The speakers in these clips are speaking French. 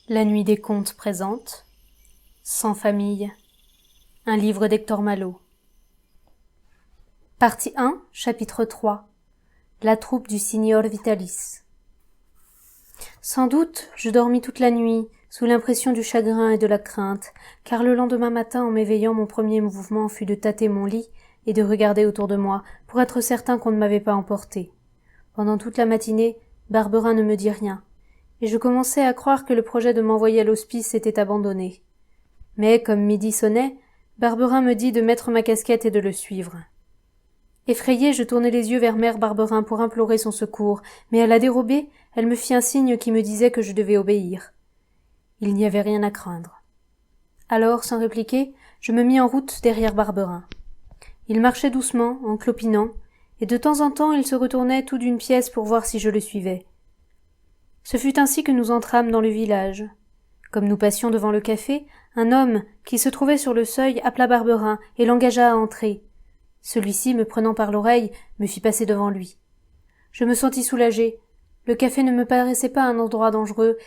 La nuit des contes présente Sans famille, un livre d'Hector Malot. Partie 1, chapitre 3. La troupe du Signor Vitalis. Sans doute, je dormis toute la nuit, sous l'impression du chagrin et de la crainte, car le lendemain matin, en m'éveillant, mon premier mouvement fut de tâter mon lit et de regarder autour de moi, pour être certain qu'on ne m'avait pas emporté. Pendant toute la matinée, Barberin ne me dit rien, et je commençais à croire que le projet de m'envoyer à l'hospice était abandonné. Mais, comme midi sonnait, Barberin me dit de mettre ma casquette et de le suivre. Effrayée, je tournai les yeux vers mère Barberin pour implorer son secours, mais à la dérobée, elle me fit un signe qui me disait que je devais obéir. Il n'y avait rien à craindre. Alors, sans répliquer, je me mis en route derrière Barberin. Il marchait doucement, en clopinant, et de temps en temps il se retournait tout d'une pièce pour voir si je le suivais. Ce fut ainsi que nous entrâmes dans le village. Comme nous passions devant le café, un homme, qui se trouvait sur le seuil, appela Barberin et l'engagea à entrer. Celui-ci, me prenant par l'oreille, me fit passer devant lui. Je me sentis soulagée. Le café ne me paraissait pas un endroit dangereux,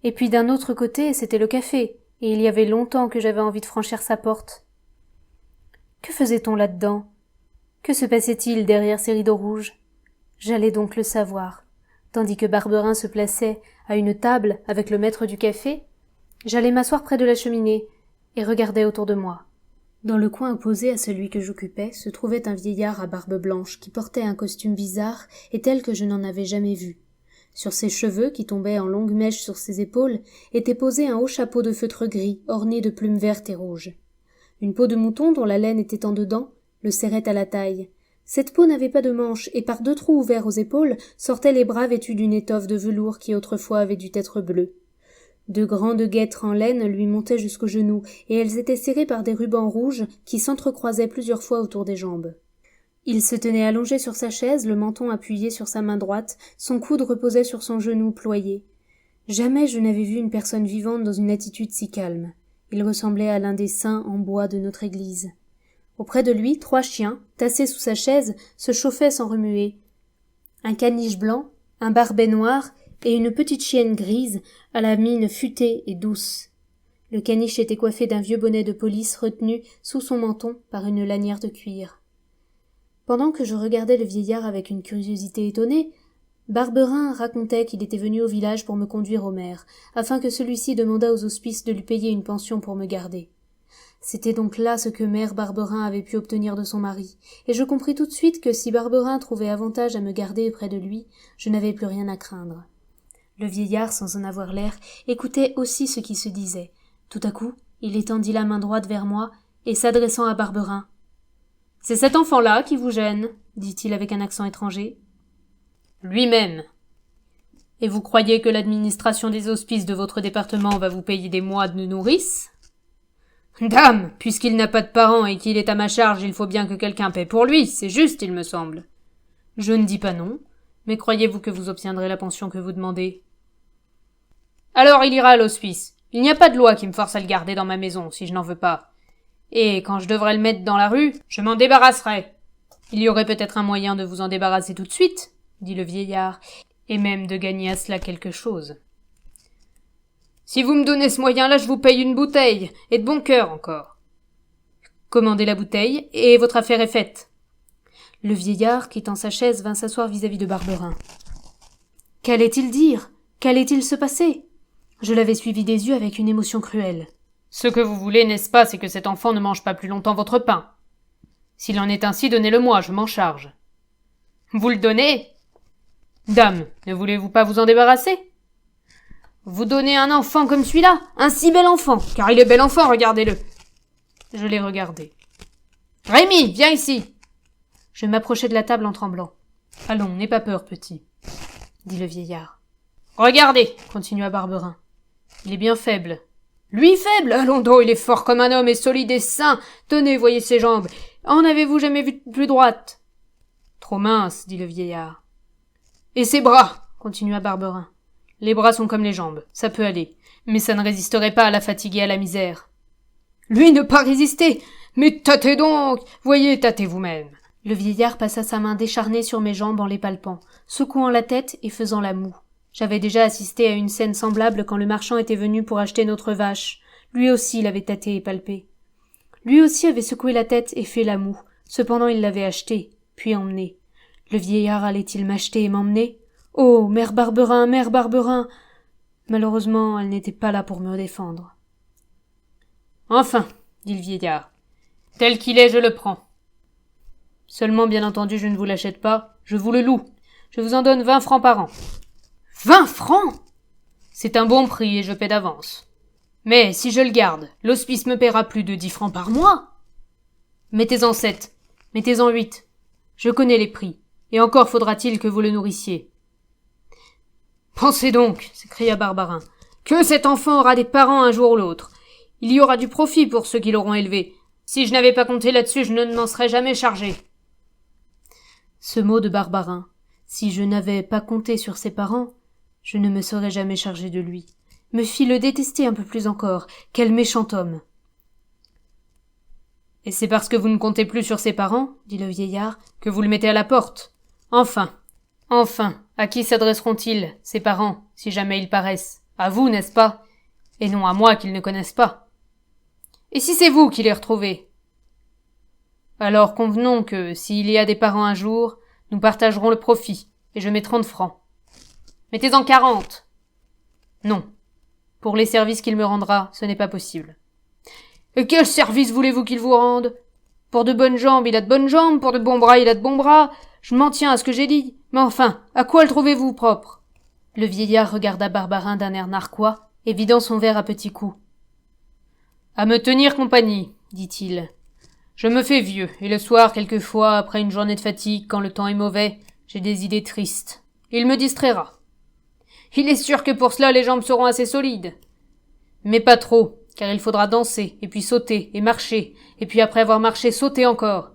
et puis d'un autre côté, c'était le café, et il y avait longtemps que j'avais envie de franchir sa porte. Que faisait-on là-dedans? Que se passait-il derrière ces rideaux rouges? J'allais donc le savoir. Tandis que Barberin se plaçait à une table avec le maître du café, j'allais m'asseoir près de la cheminée et regardais autour de moi. Dans le coin opposé à celui que j'occupais se trouvait un vieillard à barbe blanche qui portait un costume bizarre et tel que je n'en avais jamais vu. Sur ses cheveux, qui tombaient en longues mèches sur ses épaules, était posé un haut chapeau de feutre gris orné de plumes vertes et rouges. Une peau de mouton dont la laine était en dedans le serrait à la taille. Cette peau n'avait pas de manches, et par deux trous ouverts aux épaules sortaient les bras vêtus d'une étoffe de velours qui autrefois avait dû être bleue. De grandes guêtres en laine lui montaient jusqu'aux genoux, et elles étaient serrées par des rubans rouges qui s'entrecroisaient plusieurs fois autour des jambes. Il se tenait allongé sur sa chaise, le menton appuyé sur sa main droite, son coude reposait sur son genou ployé. Jamais je n'avais vu une personne vivante dans une attitude si calme. Il ressemblait à l'un des saints en bois de notre église. Auprès de lui, 3 chiens, tassés sous sa chaise, se chauffaient sans remuer. Un caniche blanc, un barbet noir et une petite chienne grise, à la mine futée et douce. Le caniche était coiffé d'un vieux bonnet de police retenu sous son menton par une lanière de cuir. Pendant que je regardais le vieillard avec une curiosité étonnée, Barberin racontait qu'il était venu au village pour me conduire au maire, afin que celui-ci demandât aux hospices de lui payer une pension pour me garder. C'était donc là ce que mère Barberin avait pu obtenir de son mari, et je compris tout de suite que si Barberin trouvait avantage à me garder près de lui, je n'avais plus rien à craindre. Le vieillard, sans en avoir l'air, écoutait aussi ce qui se disait. Tout à coup, il étendit la main droite vers moi, et s'adressant à Barberin. « C'est cet enfant-là qui vous gêne, » dit-il avec un accent étranger. « Lui-même. Et vous croyez que l'administration des hospices de votre département va vous payer des mois de nourrice ? Dame, puisqu'il n'a pas de parents et qu'il est à ma charge, il faut bien que quelqu'un paie pour lui, c'est juste, il me semble. Je ne dis pas non, mais croyez-vous que vous obtiendrez la pension que vous demandez ? Alors il ira à l'hospice. Il n'y a pas de loi qui me force à le garder dans ma maison, si je n'en veux pas. Et quand je devrais le mettre dans la rue, je m'en débarrasserai. Il y aurait peut-être un moyen de vous en débarrasser tout de suite, dit le vieillard, et même de gagner à cela quelque chose. Si vous me donnez ce moyen-là, je vous paye une bouteille, et de bon cœur encore. Commandez la bouteille, et votre affaire est faite. Le vieillard, quittant sa chaise, vint s'asseoir vis-à-vis de Barberin. Qu'allait-il dire? Qu'allait-il se passer? Je l'avais suivi des yeux avec une émotion cruelle. Ce que vous voulez, n'est-ce pas, c'est que cet enfant ne mange pas plus longtemps votre pain. S'il en est ainsi, donnez-le-moi, je m'en charge. Vous le donnez? Dame, ne voulez-vous pas vous en débarrasser? Vous donnez un enfant comme celui-là, un si bel enfant, car il est bel enfant, regardez-le. Je l'ai regardé. Rémi, viens ici. Je m'approchai de la table en tremblant. Allons, n'aie pas peur, petit, dit le vieillard. Regardez, continua Barberin. Il est bien faible. Lui faible? Allons donc, il est fort comme un homme et solide et sain. Tenez, voyez ses jambes. En avez-vous jamais vu plus droite? Trop mince, dit le vieillard. Et ses bras, continua Barberin. Les bras sont comme les jambes, ça peut aller, mais ça ne résisterait pas à la fatigue et à la misère. Lui ne pas résister? Mais tâtez donc! Voyez, tâtez vous-même. Le vieillard passa sa main décharnée sur mes jambes en les palpant, secouant la tête et faisant la moue. J'avais déjà assisté à une scène semblable quand le marchand était venu pour acheter notre vache. Lui aussi l'avait tâté et palpé. Lui aussi avait secoué la tête et fait la moue. Cependant il l'avait acheté, puis emmené. Le vieillard allait-il m'acheter et m'emmener? Oh, mère Barberin, mère Barberin! Malheureusement, elle n'était pas là pour me défendre. Enfin, dit le vieillard, tel qu'il est, je le prends. Seulement, bien entendu, je ne vous l'achète pas, je vous le loue. Je vous en donne 20 francs par an. 20 francs? C'est un bon prix et je paie d'avance. Mais si je le garde, l'hospice me paiera plus de 10 francs par mois. Mettez-en 7, mettez-en 8. Je connais les prix, et encore faudra-t-il que vous le nourrissiez. Pensez donc, s'écria Barbarin, que cet enfant aura des parents un jour ou l'autre. Il y aura du profit pour ceux qui l'auront élevé. Si je n'avais pas compté là-dessus, je ne m'en serais jamais chargé. Ce mot de Barbarin, si je n'avais pas compté sur ses parents, je ne me serais jamais chargé de lui, me fit le détester un peu plus encore. Quel méchant homme! Et c'est parce que vous ne comptez plus sur ses parents, dit le vieillard, que vous le mettez à la porte. Enfin, à qui s'adresseront-ils, ses parents, si jamais ils paraissent? À vous, n'est-ce pas? Et non à moi qu'ils ne connaissent pas. Et si c'est vous qui les retrouvez? Alors convenons que, s'il y a des parents un jour, nous partagerons le profit, et je mets 30 francs. Mettez-en 40. Non. Pour les services qu'il me rendra, ce n'est pas possible. Et quel service voulez-vous qu'il vous rende? Pour de bonnes jambes, il a de bonnes jambes, pour de bons bras, il a de bons bras. Je m'en tiens à ce que j'ai dit. Mais enfin, à quoi le trouvez-vous propre? Le vieillard regarda Barbarin d'un air narquois, et vidant son verre à petits coups. À me tenir compagnie, dit-il. Je me fais vieux, et le soir, quelquefois, après une journée de fatigue, quand le temps est mauvais, j'ai des idées tristes. Il me distraira. Il est sûr que pour cela les jambes seront assez solides. Mais pas trop, car il faudra danser, et puis sauter, et marcher, et puis après avoir marché, sauter encore.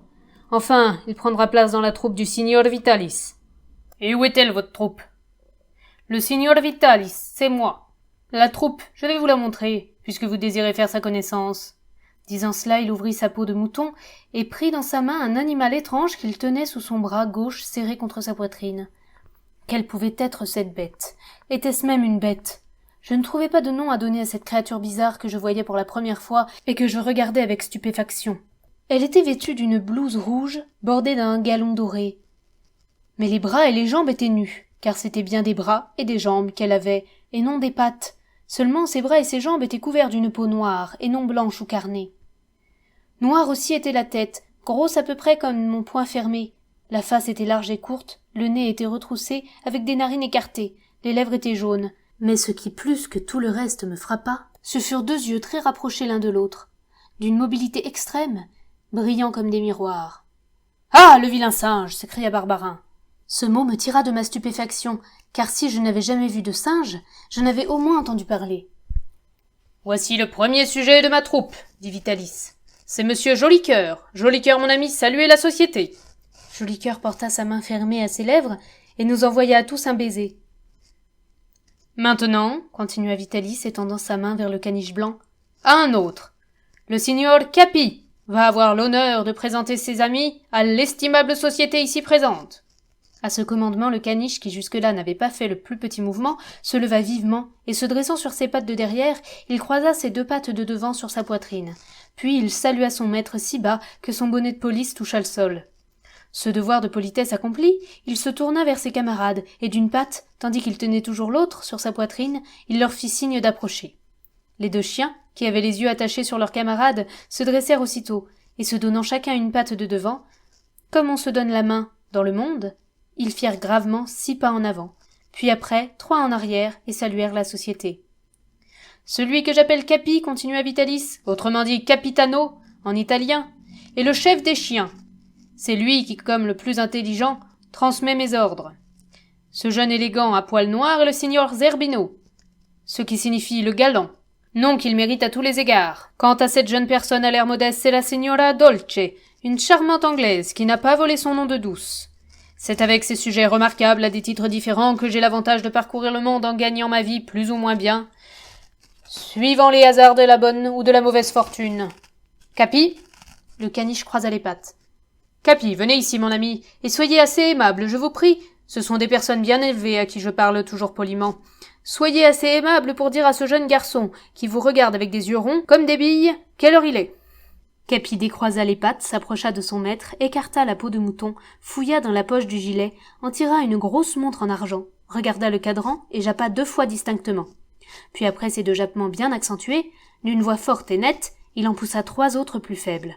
Enfin, il prendra place dans la troupe du Signor Vitalis. Et où est-elle, votre troupe? Le Signor Vitalis, c'est moi. La troupe, je vais vous la montrer, puisque vous désirez faire sa connaissance. Disant cela, il ouvrit sa peau de mouton et prit dans sa main un animal étrange qu'il tenait sous son bras gauche serré contre sa poitrine. Quelle pouvait être cette bête? Était-ce même une bête? Je ne trouvais pas de nom à donner à cette créature bizarre que je voyais pour la première fois et que je regardais avec stupéfaction. Elle était vêtue d'une blouse rouge bordée d'un galon doré. Mais les bras et les jambes étaient nus, car c'étaient bien des bras et des jambes qu'elle avait, et non des pattes. Seulement ses bras et ses jambes étaient couverts d'une peau noire, et non blanche ou carnée. Noire aussi était la tête, grosse à peu près comme mon poing fermé. La face était large et courte, le nez était retroussé, avec des narines écartées, les lèvres étaient jaunes. Mais ce qui plus que tout le reste me frappa, ce furent 2 yeux très rapprochés l'un de l'autre, d'une mobilité extrême, brillants comme des miroirs. « Ah, le vilain singe !» s'écria Barbarin. Ce mot me tira de ma stupéfaction, car si je n'avais jamais vu de singe, je n'avais au moins entendu parler. « Voici le premier sujet de ma troupe, dit Vitalis. C'est monsieur Jolicoeur. Jolicoeur, mon ami, saluez la société. Jolicoeur porta sa main fermée à ses lèvres et nous envoya à tous un baiser. Maintenant, continua Vitalis, étendant sa main vers le caniche blanc, à un autre. Le signor Capi va avoir l'honneur de présenter ses amis à l'estimable société ici présente. À ce commandement, le caniche, qui jusque-là n'avait pas fait le plus petit mouvement, se leva vivement, et se dressant sur ses pattes de derrière, il croisa ses 2 pattes de devant sur sa poitrine. Puis il salua son maître si bas que son bonnet de police toucha le sol. Ce devoir de politesse accompli, il se tourna vers ses camarades, et d'une patte, tandis qu'il tenait toujours l'autre sur sa poitrine, il leur fit signe d'approcher. Les 2 chiens, qui avaient les yeux attachés sur leurs camarades, se dressèrent aussitôt, et se donnant chacun une patte de devant, comme on se donne la main dans le monde, ils firent gravement 6 pas en avant, puis après 3 en arrière et saluèrent la société. Celui que j'appelle Capi, continua Vitalis, autrement dit Capitano, en italien, est le chef des chiens. C'est lui qui, comme le plus intelligent, transmet mes ordres. Ce jeune élégant à poil noir est le signor Zerbino, ce qui signifie le galant, nom qu'il mérite à tous les égards. Quant à cette jeune personne à l'air modeste, c'est la signora Dolce, une charmante anglaise qui n'a pas volé son nom de douce. C'est avec ces sujets remarquables à des titres différents que j'ai l'avantage de parcourir le monde en gagnant ma vie plus ou moins bien, suivant les hasards de la bonne ou de la mauvaise fortune. Capi? Le caniche croisa les pattes. Capi, venez ici, mon ami, et soyez assez aimable, je vous prie, Ce sont des personnes bien élevées à qui je parle toujours poliment. Soyez assez aimable pour dire à ce jeune garçon, qui vous regarde avec des yeux ronds, comme des billes, quelle heure il est. » Capi décroisa les pattes, s'approcha de son maître, écarta la peau de mouton, fouilla dans la poche du gilet, en tira une grosse montre en argent, regarda le cadran et jappa 2 fois distinctement. Puis après ces 2 jappements bien accentués, d'une voix forte et nette, il en poussa 3 autres plus faibles.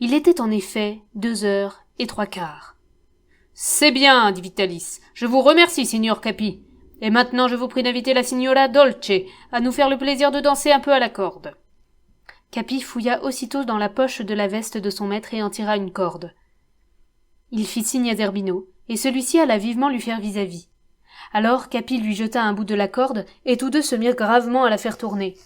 Il était en effet 2h03. « C'est bien, dit Vitalis. Je vous remercie, signor Capi. Et maintenant je vous prie d'inviter la signora Dolce à nous faire le plaisir de danser un peu à la corde. » Capi fouilla aussitôt dans la poche de la veste de son maître et en tira une corde. Il fit signe à Zerbino, et celui-ci alla vivement lui faire vis-à-vis. Alors Capi lui jeta un bout de la corde, et tous deux se mirent gravement à la faire tourner.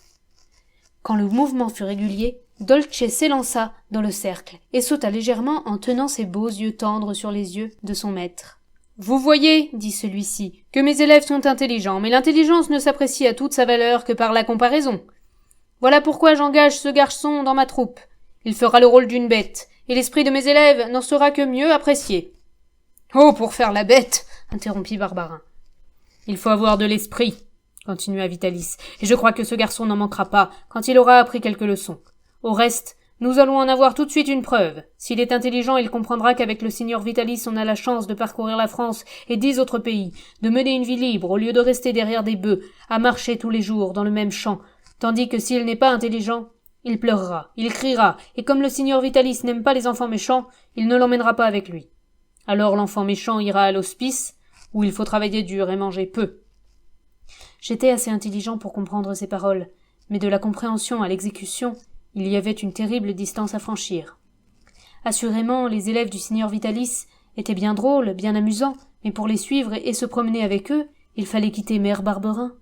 Quand le mouvement fut régulier, Dolce s'élança dans le cercle, et sauta légèrement en tenant ses beaux yeux tendres sur les yeux de son maître. « Vous voyez, dit celui-ci, que mes élèves sont intelligents, mais l'intelligence ne s'apprécie à toute sa valeur que par la comparaison. Voilà pourquoi j'engage ce garçon dans ma troupe. Il fera le rôle d'une bête, et l'esprit de mes élèves n'en sera que mieux apprécié. »« Oh, pour faire la bête !» interrompit Barbarin. « Il faut avoir de l'esprit, » continua Vitalis, « et je crois que ce garçon n'en manquera pas quand il aura appris quelques leçons. Au reste, nous allons en avoir tout de suite une preuve. S'il est intelligent, il comprendra qu'avec le signor Vitalis, on a la chance de parcourir la France et 10 autres pays, de mener une vie libre au lieu de rester derrière des bœufs, à marcher tous les jours dans le même champ, tandis que s'il n'est pas intelligent, il pleurera, il criera, et comme le signor Vitalis n'aime pas les enfants méchants, il ne l'emmènera pas avec lui. Alors l'enfant méchant ira à l'hospice, où il faut travailler dur et manger peu. » J'étais assez intelligent pour comprendre ces paroles, mais de la compréhension à l'exécution, il y avait une terrible distance à franchir. Assurément, les élèves du signor Vitalis étaient bien drôles, bien amusants, mais pour les suivre et se promener avec eux, il fallait quitter Mère Barberin.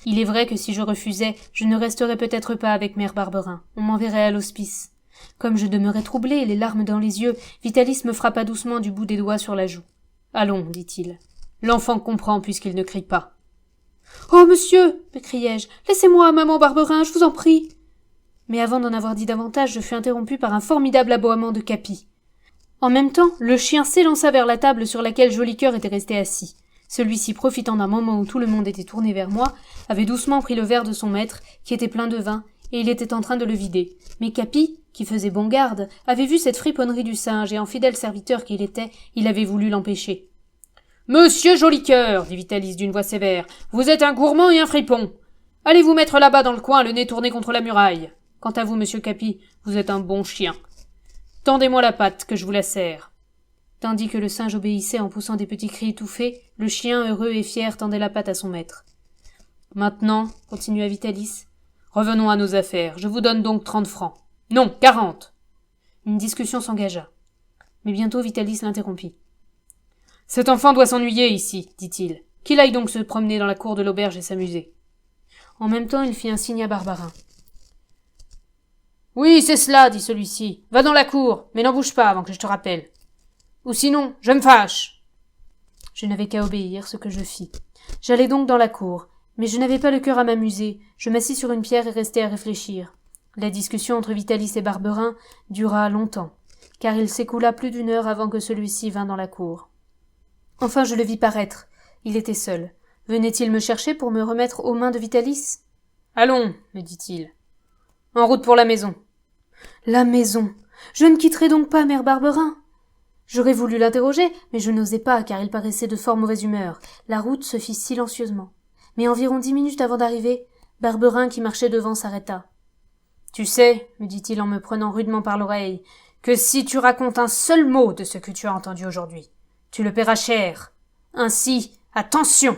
Il est vrai que si je refusais, je ne resterais peut-être pas avec Mère Barberin. On m'enverrait à l'hospice. Comme je demeurais troublé, les larmes dans les yeux, Vitalis me frappa doucement du bout des doigts sur la joue. « Allons, dit-il. L'enfant comprend puisqu'il ne crie pas. »« Oh, monsieur !» m'écriai-je. « Laissez-moi, maman Barberin, je vous en prie !» Mais avant d'en avoir dit davantage, je fus interrompu par un formidable aboiement de Capi. En même temps, le chien s'élança vers la table sur laquelle Joli Cœur était resté assis. Celui-ci, profitant d'un moment où tout le monde était tourné vers moi, avait doucement pris le verre de son maître, qui était plein de vin, et il était en train de le vider. Mais Capi, qui faisait bon garde, avait vu cette friponnerie du singe, et en fidèle serviteur qu'il était, il avait voulu l'empêcher. « Monsieur Joli Cœur, dit Vitalis d'une voix sévère, vous êtes un gourmand et un fripon. Allez vous mettre là-bas dans le coin, le nez tourné contre la muraille. Quant à vous, monsieur Capi, vous êtes un bon chien. Tendez-moi la patte, que je vous la serre. » Tandis que le singe obéissait en poussant des petits cris étouffés, le chien, heureux et fier, tendait la patte à son maître. « Maintenant, continua Vitalis, revenons à nos affaires. Je vous donne donc 30 francs. Non, 40. » Une discussion s'engagea. Mais bientôt Vitalis l'interrompit. « Cet enfant doit s'ennuyer ici, dit-il. Qu'il aille donc se promener dans la cour de l'auberge et s'amuser. » En même temps, il fit un signe à Barbarin. « Oui, c'est cela, dit celui-ci. Va dans la cour, mais n'en bouge pas avant que je te rappelle. Ou sinon, je me fâche. » Je n'avais qu'à obéir, ce que je fis. J'allai donc dans la cour, mais je n'avais pas le cœur à m'amuser. Je m'assis sur une pierre et restai à réfléchir. La discussion entre Vitalis et Barberin dura longtemps, car il s'écoula plus d'1 heure avant que celui-ci vînt dans la cour. Enfin, je le vis paraître. Il était seul. Venait-il me chercher pour me remettre aux mains de Vitalis ? « Allons, me dit-il. En route pour la maison. » La maison. Je ne quitterai donc pas Mère Barberin. J'aurais voulu l'interroger, mais je n'osais pas, car il paraissait de fort mauvaise humeur. La route se fit silencieusement. Mais environ 10 minutes avant d'arriver, Barberin, qui marchait devant, s'arrêta. « Tu sais, me dit-il en me prenant rudement par l'oreille, que si tu racontes un seul mot de ce que tu as entendu aujourd'hui, tu le paieras cher. Ainsi, attention !